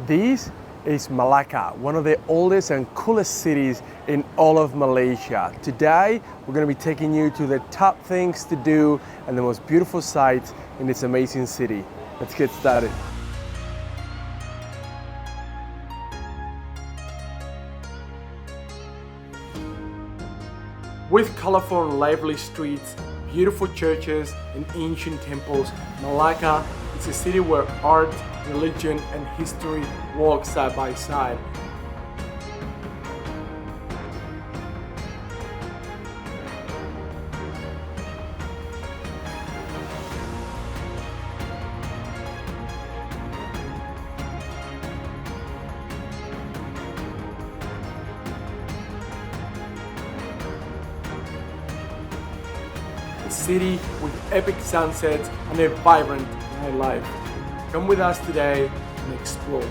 This is Malacca, one of the oldest and coolest cities in all of Malaysia. Today, we're going to be taking you to the top things to do and the most beautiful sights in this amazing city. Let's get started. With colorful and lively streets, beautiful churches, and ancient temples, Malacca is a city where art, religion, and history walk side by side. A city with epic sunsets and a vibrant nightlife. Come with us today and explore.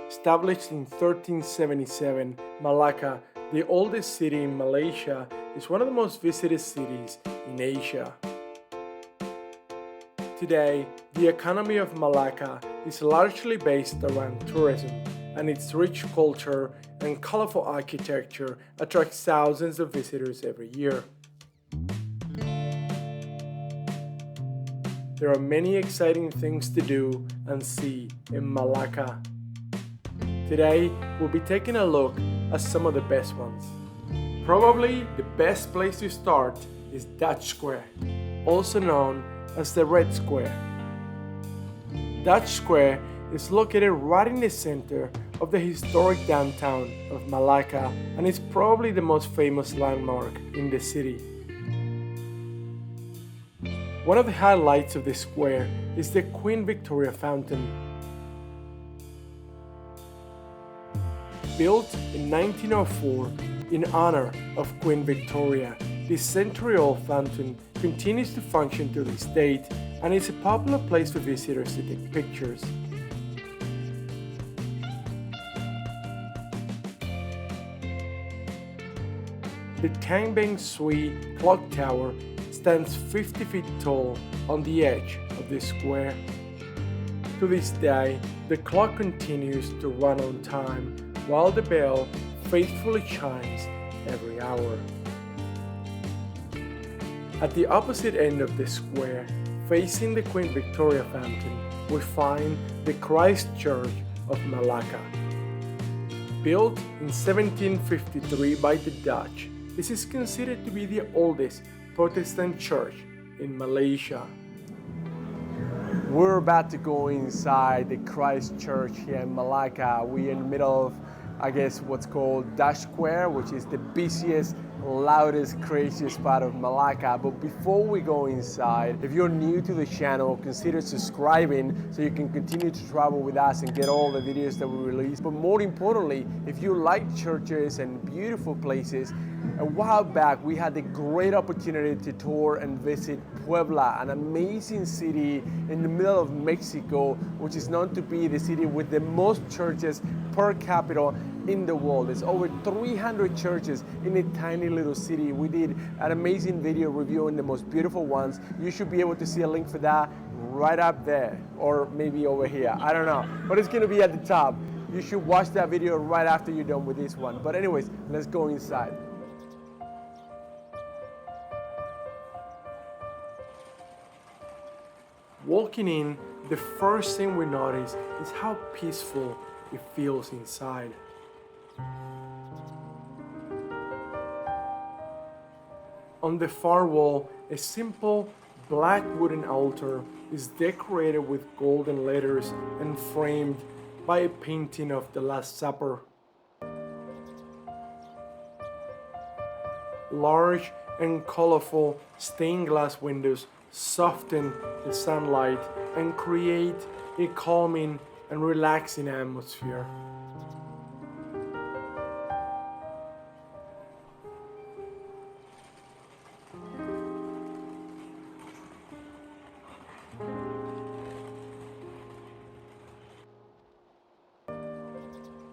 Established in 1377, Malacca, the oldest city in Malaysia, is one of the most visited cities in Asia. Today, the economy of Malacca is largely based around tourism, and its rich culture and colorful architecture attracts thousands of visitors every year. There are many exciting things to do and see in Malacca. Today, we'll be taking a look at some of the best ones. Probably the best place to start is Dutch Square, also known as the Red Square. Dutch Square is located right in the center of the historic downtown of Malacca and is probably the most famous landmark in the city. One of the highlights of the square is the Queen Victoria Fountain. Built in 1904 in honor of Queen Victoria, this century-old fountain continues to function to this date and is a popular place for visitors to take pictures. The Tang Beng Sui clock tower stands 50 feet tall on the edge of the square. To this day, the clock continues to run on time while the bell faithfully chimes every hour. At the opposite end of the square, facing the Queen Victoria Fountain, we find the Christ Church of Malacca. Built in 1753 by the Dutch, this is considered to be the oldest Protestant church in Malaysia. We're about to go inside the Christ Church here in Malacca. We're in the middle of, what's called Dutch Square, which is the busiest, loudest, craziest part of Malacca. But before we go inside, if you're new to the channel, consider subscribing so you can continue to travel with us and get all the videos that we release. But more importantly, if you like churches and beautiful places, a while back we had the great opportunity to tour and visit Puebla, an amazing city in the middle of Mexico, which is known to be the city with the most churches per capita in the world. There's over 300 churches in a tiny little city. We did an amazing video reviewing the most beautiful ones. You should be able to see a link for that right up there, or maybe over here, I don't know, but it's gonna be at the top. You should watch that video right after you're done with this one. But anyways, let's go inside. Walking in, the first thing we notice is how peaceful it feels inside. On the far wall, a simple black wooden altar is decorated with golden letters and framed by a painting of the Last Supper. Large and colorful stained glass windows soften the sunlight and create a calming and relaxing atmosphere.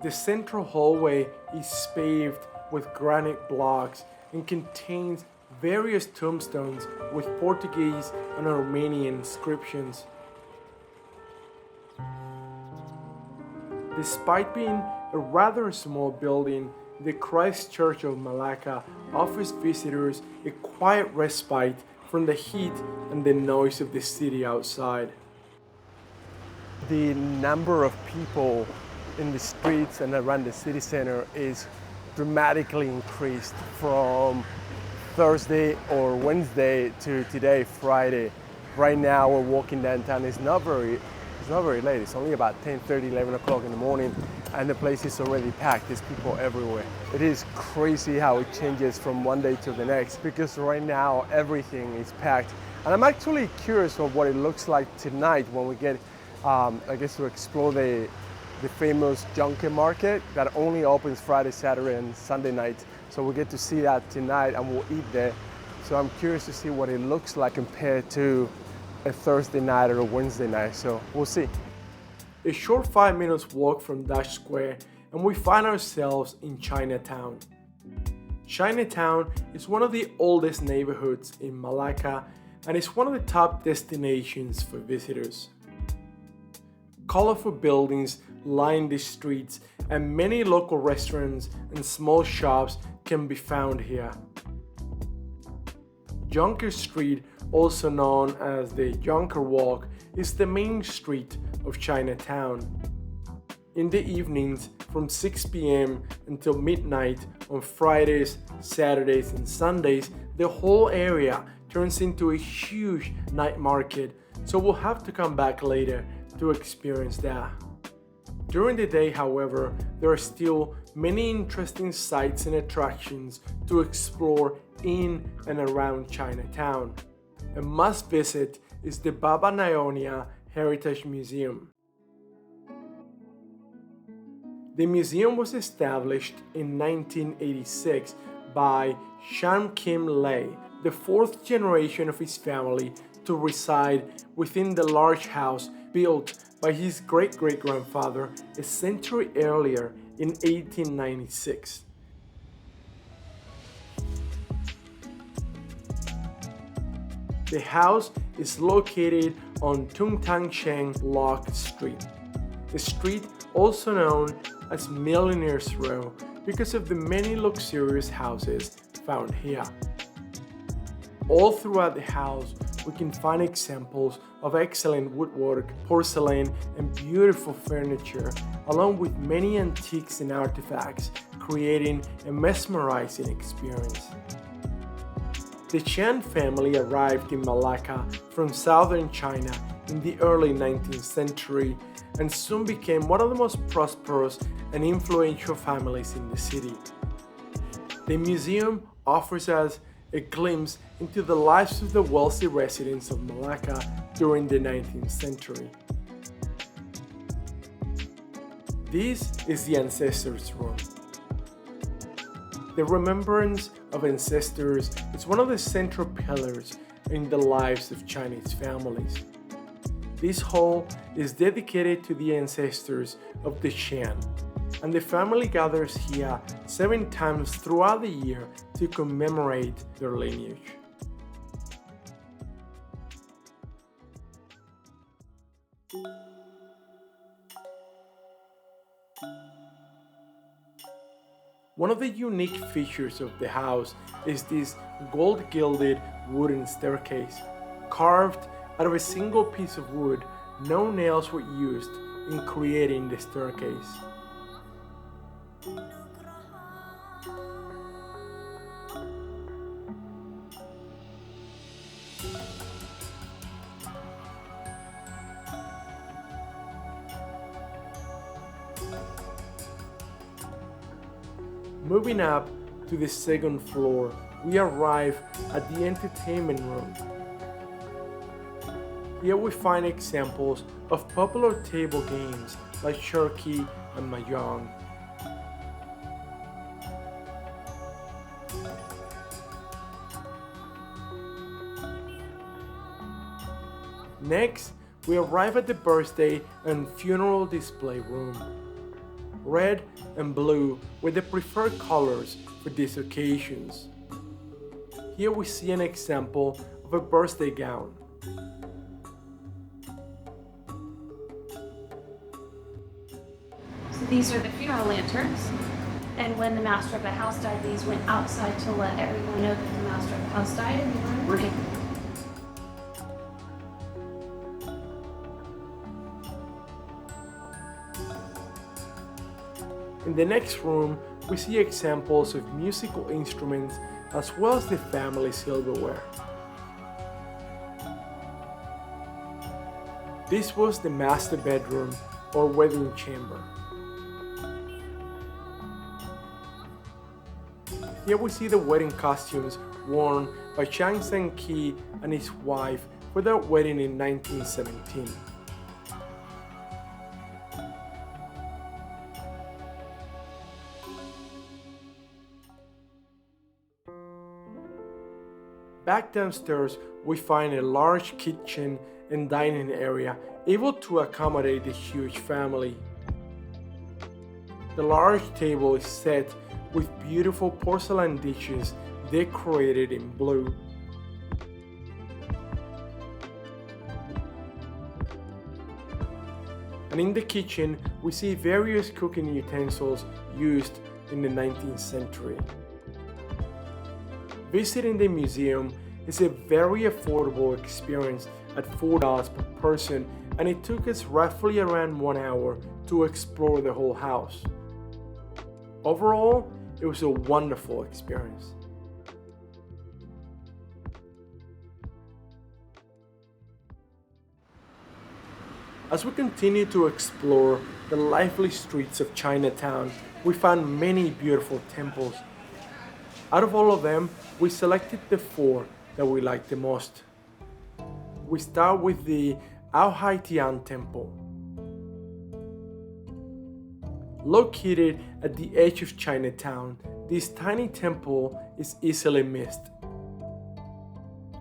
The central hallway is paved with granite blocks and contains various tombstones with Portuguese and Armenian inscriptions. Despite being a rather small building, the Christ Church of Malacca offers visitors a quiet respite from the heat and the noise of the city outside. The number of people in the streets and around the city center is dramatically increased from Thursday or Wednesday to today, Friday. Right now we're walking downtown. It's not very late. It's only about 10:30, 11 o'clock in the morning, and the place is already packed. There's people everywhere. It is crazy how it changes from one day to the next, because right now everything is packed. And I'm actually curious of what it looks like tonight when we get, I guess, to explore the famous Junker Market that only opens Friday, Saturday, and Sunday night. So we'll get to see that tonight and we'll eat there. So I'm curious to see what it looks like compared to a Thursday night or a Wednesday night. So we'll see. A short 5 minutes walk from Dash Square and we find ourselves in Chinatown. Chinatown is one of the oldest neighborhoods in Malacca and is one of the top destinations for visitors. Colorful buildings line the streets and many local restaurants and small shops can be found here. Junker Street, also known as the Junker Walk, is the main street of Chinatown. In the evenings from 6 p.m. until midnight on Fridays, Saturdays, and Sundays, the whole area turns into a huge night market, so we'll have to come back later to experience that. During the day, however, there are still many interesting sights and attractions to explore in and around Chinatown. A must visit is the Baba Nayonia Heritage Museum. The museum was established in 1986 by Sham Kim Lay, the fourth generation of his family to reside within the large house built by his great-great-grandfather a century earlier in 1896. The house is located on Tung Tang Sheng Lock Street, a street also known as Millionaire's Row because of the many luxurious houses found here. All throughout the house, we can find examples of excellent woodwork, porcelain, and beautiful furniture, along with many antiques and artifacts, creating a mesmerizing experience. The Qian family arrived in Malacca from southern China in the early 19th century and soon became one of the most prosperous and influential families in the city. The museum offers us a glimpse into the lives of the wealthy residents of Malacca during the 19th century. This is the Ancestors Room. The remembrance of ancestors is one of the central pillars in the lives of Chinese families. This hall is dedicated to the ancestors of the Qian, and the family gathers here 7 times throughout the year to commemorate their lineage. One of the unique features of the house is this gold-gilded wooden staircase. Carved out of a single piece of wood, no nails were used in creating the staircase. Moving up to the second floor, we arrive at the entertainment room. Here we find examples of popular table games like Shirky and Mahjong. Next, we arrive at the birthday and funeral display room. Red and blue were the preferred colors for these occasions. Here we see an example of a birthday gown. So these are the funeral lanterns. And when the master of the house died, these went outside to let everyone know that the master of the house died and they were in mourning. In the next room, we see examples of musical instruments as well as the family silverware. This was the master bedroom or wedding chamber. Here we see the wedding costumes worn by Chiang San-ki and his wife for their wedding in 1917. Back downstairs, we find a large kitchen and dining area able to accommodate the huge family. The large table is set with beautiful porcelain dishes decorated in blue. And in the kitchen, we see various cooking utensils used in the 19th century. Visiting the museum is a very affordable experience at $4 per person, and it took us roughly around 1 hour to explore the whole house. Overall, it was a wonderful experience. As we continue to explore the lively streets of Chinatown, we found many beautiful temples. Out of all of them, we selected the 4 that we liked the most. We start with the Ao Hai Tian Temple. Located at the edge of Chinatown, this tiny temple is easily missed.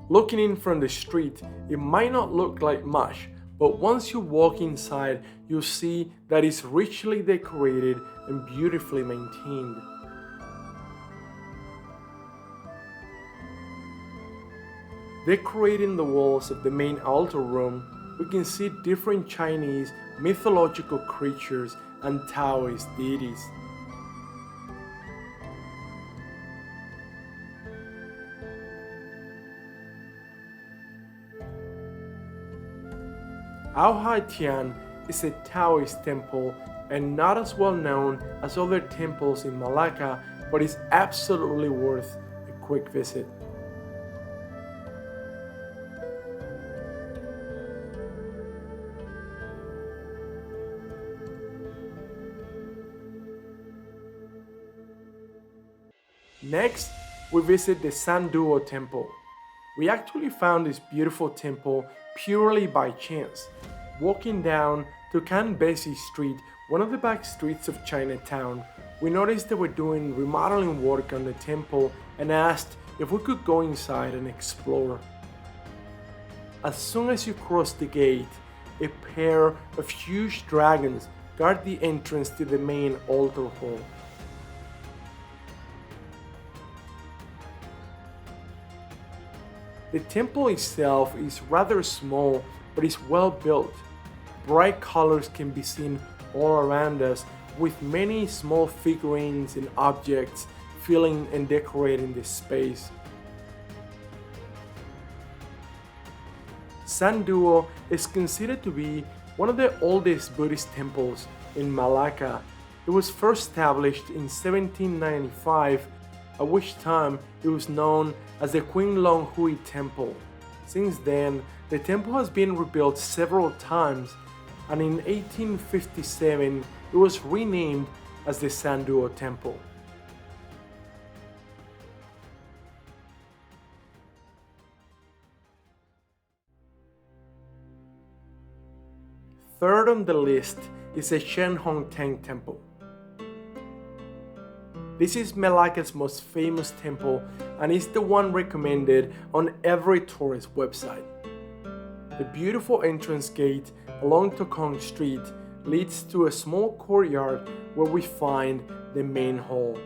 Looking in from the street, it might not look like much, but once you walk inside, you'll see that it's richly decorated and beautifully maintained. Decorating the walls of the main altar room, we can see different Chinese mythological creatures and Taoist deities. Ao Hai Tian is a Taoist temple and not as well known as other temples in Malacca, but is absolutely worth a quick visit. Next, we visit the Sanduo Temple. We actually found this beautiful temple purely by chance. Walking down to Kanbesi Street, one of the back streets of Chinatown, we noticed they were doing remodeling work on the temple and asked if we could go inside and explore. As soon as you cross the gate, a pair of huge dragons guard the entrance to the main altar hall. The temple itself is rather small, but is well built. Bright colors can be seen all around us, with many small figurines and objects filling and decorating the space. Sanduo is considered to be one of the oldest Buddhist temples in Malacca. It was first established in 1795, at which time it was known as the Queen Long Hui Temple. Since then, the temple has been rebuilt several times, and in 1857 it was renamed as the Sanduo Temple. Third on the list is the Shen Hong Teng Temple. This is Malacca's most famous temple and is the one recommended on every tourist website. The beautiful entrance gate along Tokong Street leads to a small courtyard where we find the main hall.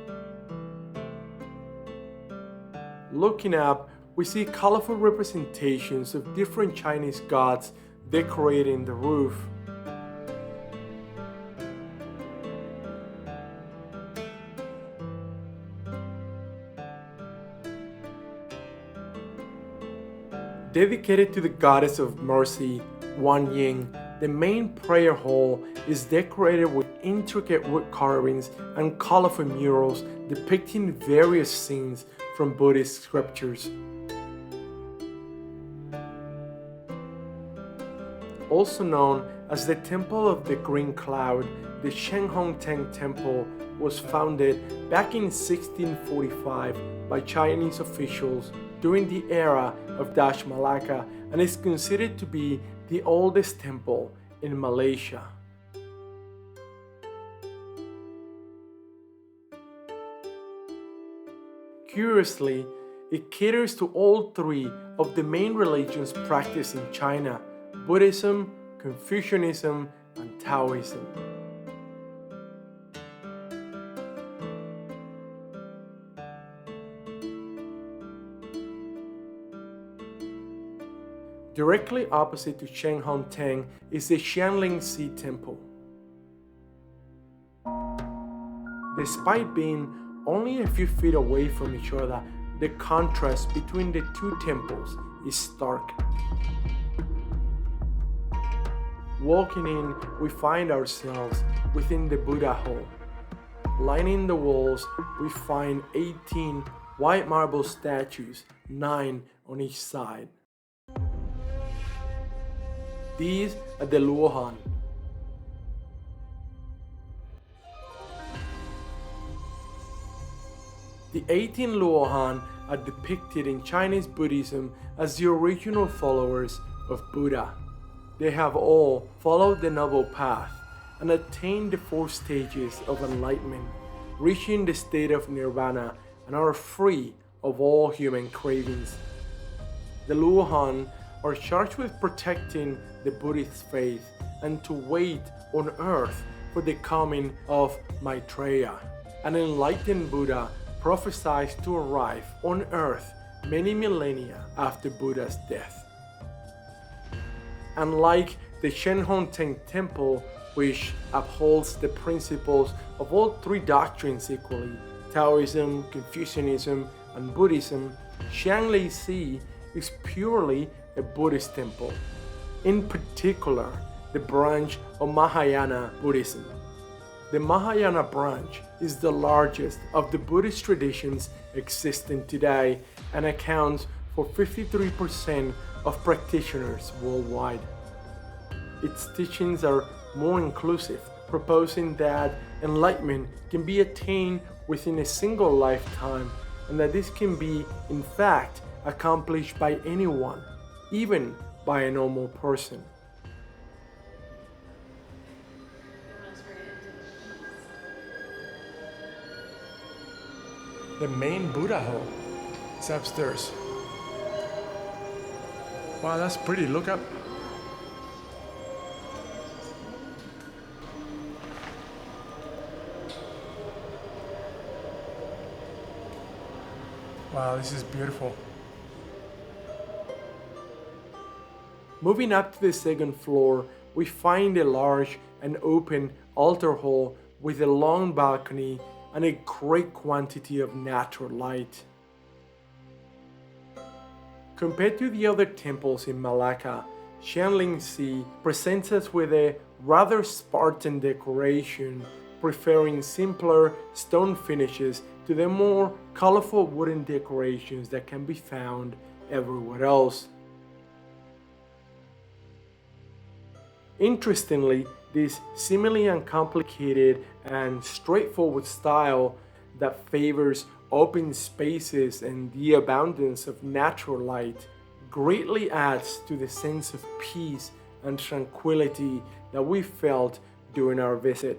Looking up, we see colorful representations of different Chinese gods decorating the roof. Dedicated to the goddess of mercy, Wan Ying, the main prayer hall is decorated with intricate wood carvings and colorful murals depicting various scenes from Buddhist scriptures. Also known as the Temple of the Green Cloud, the Shenhongteng Temple was founded back in 1645 by Chinese officials during the era of Dash Malacca and is considered to be the oldest temple in Malaysia. Curiously, it caters to all three of the main religions practiced in China: Buddhism, Confucianism, and Taoism. Directly opposite to Shenhongteng is the Xianling-Si Temple. Despite being only a few feet away from each other, the contrast between the two temples is stark. Walking in, we find ourselves within the Buddha Hall. Lining the walls, we find 18 white marble statues, 9 on each side. These are the Luohan. The 18 Luohan are depicted in Chinese Buddhism as the original followers of Buddha. They have all followed the Noble Path and attained the 4 stages of enlightenment, reaching the state of Nirvana, and are free of all human cravings. The Luohan are charged with protecting the Buddhist faith and to wait on earth for the coming of Maitreya, an enlightened Buddha prophesied to arrive on earth many millennia after Buddha's death. Unlike the Shenhongteng Temple, which upholds the principles of all 3 doctrines equally, Taoism, Confucianism, and Buddhism, Xianling-Si is purely a Buddhist temple, in particular the branch of Mahayana Buddhism. The Mahayana branch is the largest of the Buddhist traditions existing today and accounts for 53% of practitioners worldwide. Its teachings are more inclusive, proposing that enlightenment can be attained within a single lifetime and that this can be, in fact, accomplished by anyone, even by a normal person. The main Buddha hall is upstairs. Wow, that's pretty. Look up. Wow, this is beautiful. Moving up to the second floor, we find a large and open altar hall with a long balcony and a great quantity of natural light. Compared to the other temples in Malacca, Xianling-Si presents us with a rather Spartan decoration, preferring simpler stone finishes to the more colorful wooden decorations that can be found everywhere else. Interestingly, this seemingly uncomplicated and straightforward style that favors open spaces and the abundance of natural light greatly adds to the sense of peace and tranquility that we felt during our visit.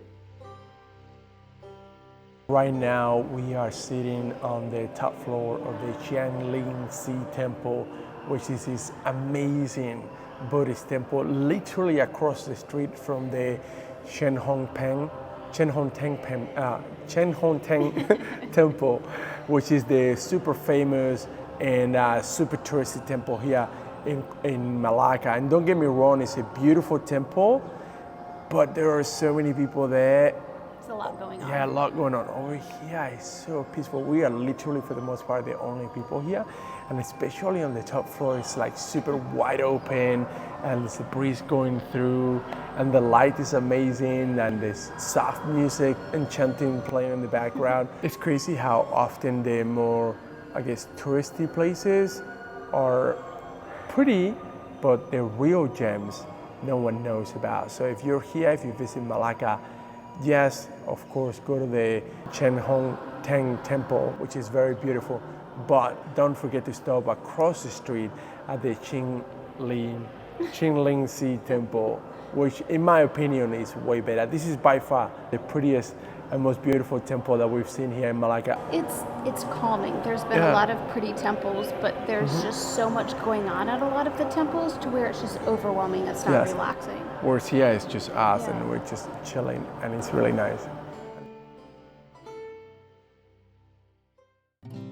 Right now we are sitting on the top floor of the Xianling-Si temple, which is this amazing Buddhist temple literally across the street from the Chen Hong Teng temple, which is the super famous and super touristy temple here in Malacca. And don't get me wrong, it's a beautiful temple, but there are so many people there. It's a lot going on. Yeah, a lot going on. Over here is so peaceful. We are literally, for the most part, the only people here. And especially on the top floor, it's like super wide open and there's a breeze going through and the light is amazing and there's soft music and chanting playing in the background. It's crazy how often the more, I guess, touristy places are pretty, but the real gems no one knows about. So if you're here, if you visit Malacca, yes, of course, go to the Chen Hong Teng temple, which is very beautiful, but don't forget to stop across the street at the Qingling Si temple, which in my opinion is way better. This is by far the prettiest and most beautiful temple that we've seen here in Malacca. It's calming. There's been a lot of pretty temples, but there's just so much going on at a lot of the temples to where it's just overwhelming. It's not relaxing. Whereas here it's just us and we're just chilling and it's really nice.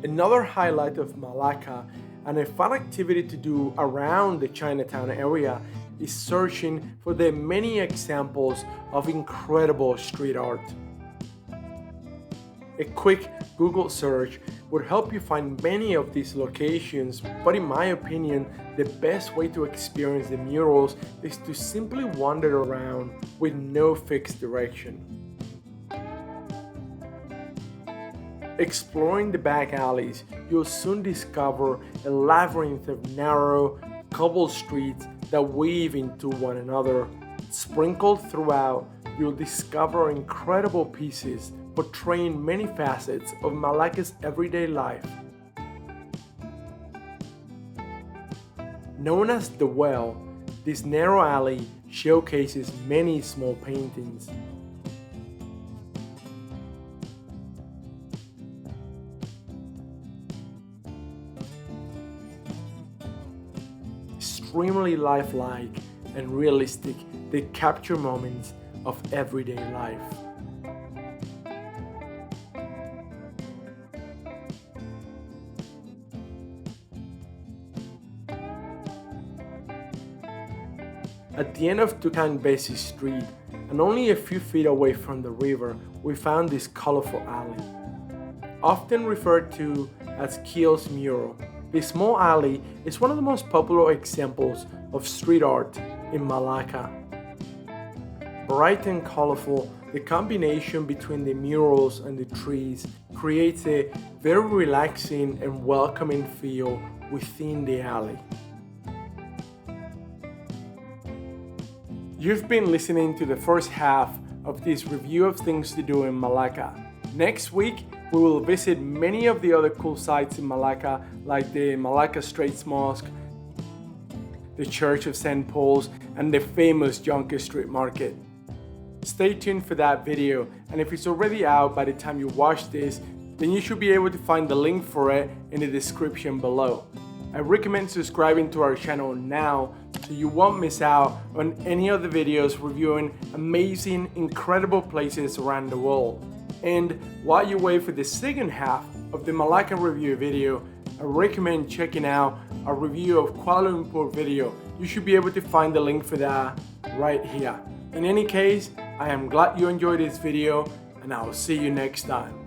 Another highlight of Malacca and a fun activity to do around the Chinatown area is searching for the many examples of incredible street art. A quick Google search would help you find many of these locations, but in my opinion, the best way to experience the murals is to simply wander around with no fixed direction. Exploring the back alleys, you'll soon discover a labyrinth of narrow, cobbled streets that weave into one another. Sprinkled throughout, you'll discover incredible pieces portraying many facets of Malacca's everyday life. Known as The Well, this narrow alley showcases many small paintings. Extremely lifelike and realistic, they capture moments of everyday life. At the end of Tukang Besi Street, and only a few feet away from the river, we found this colorful alley. Often referred to as Keogh's Mural, this small alley is one of the most popular examples of street art in Malacca. Bright and colorful, the combination between the murals and the trees creates a very relaxing and welcoming feel within the alley. You've been listening to the first half of this review of things to do in Malacca. Next week, we will visit many of the other cool sites in Malacca, like the Malacca Straits Mosque, the Church of St. Paul's, and the famous Yonke Street Market. Stay tuned for that video, and if it's already out by the time you watch this, then you should be able to find the link for it in the description below. I recommend subscribing to our channel now so you won't miss out on any of the videos reviewing amazing, incredible places around the world. And while you wait for the second half of the Malacca review video, I recommend checking out our review of Kuala Lumpur video. You should be able to find the link for that right here. In any case, I am glad you enjoyed this video and I will see you next time.